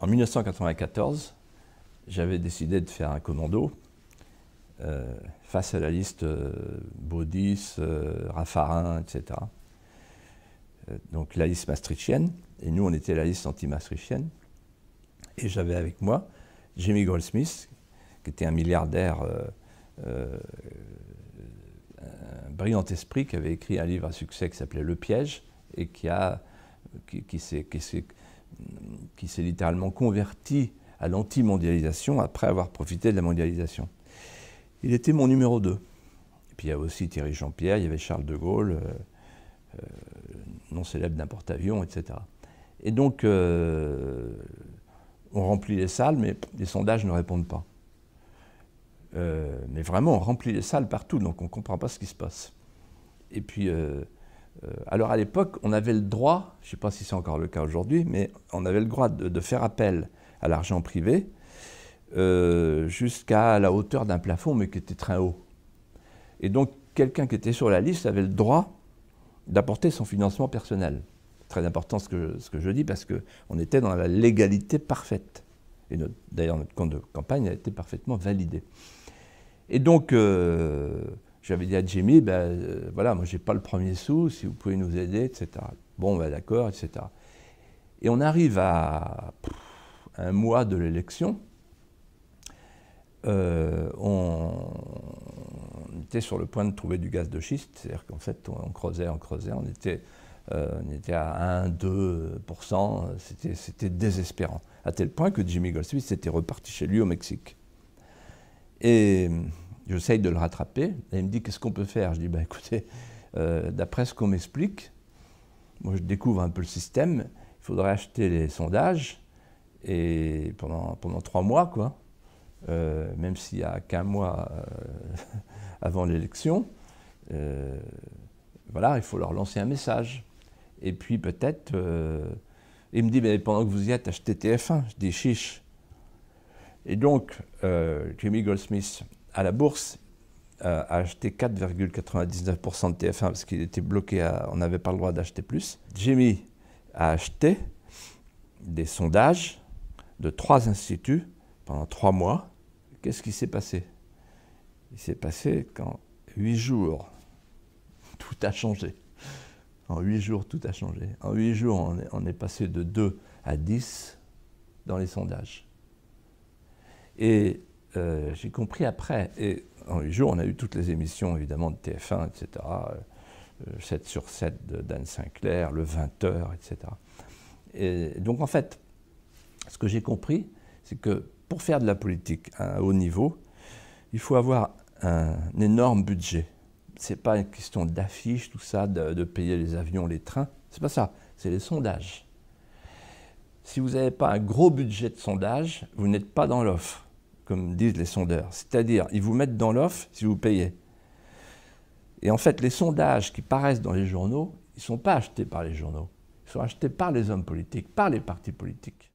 En 1994, j'avais décidé de faire un commando face à la liste Baudis, Raffarin, etc. Donc la liste maastrichtienne, et nous on était la liste anti-maastrichtienne. Et j'avais avec moi Jamie Goldsmith, qui était un milliardaire, un brillant esprit, qui avait écrit un livre à succès qui s'appelait Le Piège, et qui s'est littéralement converti à l'anti-mondialisation après avoir profité de la mondialisation. Il était mon numéro 2. Et puis il y avait aussi Thierry Jean-Pierre, il y avait Charles de Gaulle, non célèbre d'un porte-avions, etc. Et donc, on remplit les salles, mais les sondages ne répondent pas. Mais vraiment, on remplit les salles partout, donc on ne comprend pas ce qui se passe. Et puis, alors à l'époque, on avait le droit, je ne sais pas si c'est encore le cas aujourd'hui, mais on avait le droit de faire appel à l'argent privé jusqu'à la hauteur d'un plafond, mais qui était très haut. Et donc, quelqu'un qui était sur la liste avait le droit d'apporter son financement personnel. Très important ce que je dis, parce qu'on était dans la légalité parfaite. Et d'ailleurs, notre compte de campagne a été parfaitement validé. Et donc, j'avais dit à Jamie, voilà, moi, je n'ai pas le premier sou, si vous pouvez nous aider, etc. Bon, d'accord, etc. Et on arrive à un mois de l'élection. On était sur le point de trouver du gaz de schiste, c'est-à-dire qu'en fait, on creusait, on était à 1-2%, c'était désespérant, à tel point que Jamie Goldsmith était reparti chez lui au Mexique. Et j'essaye de le rattraper, et il me dit, qu'est-ce qu'on peut faire? Je dis, écoutez, d'après ce qu'on m'explique, moi je découvre un peu le système, il faudrait acheter les sondages, et pendant 3 mois, quoi, même s'il n'y a qu'un mois avant l'élection, voilà, il faut leur lancer un message. Et puis peut-être, il me dit, mais pendant que vous y êtes, achetez TF1. Je dis, chiche. Et donc, Jamie Goldsmith, à la bourse, a acheté 4,99% de TF1 parce qu'il était bloqué, on n'avait pas le droit d'acheter plus. Jamie a acheté des sondages de 3 instituts pendant 3 mois. Qu'est-ce qui s'est passé? Il s'est passé qu'en 8 jours, tout a changé. En 8 jours, tout a changé. En 8 jours, on est passé de 2 à 10 dans les sondages. Et j'ai compris après, et en 8 jours, on a eu toutes les émissions, évidemment, de TF1, etc., 7 sur 7 d'Anne Sinclair, le 20h, etc. Et donc, en fait, ce que j'ai compris, c'est que pour faire de la politique à un haut niveau, il faut avoir un énorme budget. Ce n'est pas une question d'affiches, tout ça, de payer les avions, les trains. C'est pas ça, c'est les sondages. Si vous n'avez pas un gros budget de sondage, vous n'êtes pas dans l'offre, comme disent les sondeurs. C'est-à-dire, ils vous mettent dans l'offre si vous payez. Et en fait, les sondages qui paraissent dans les journaux, ils ne sont pas achetés par les journaux. Ils sont achetés par les hommes politiques, par les partis politiques.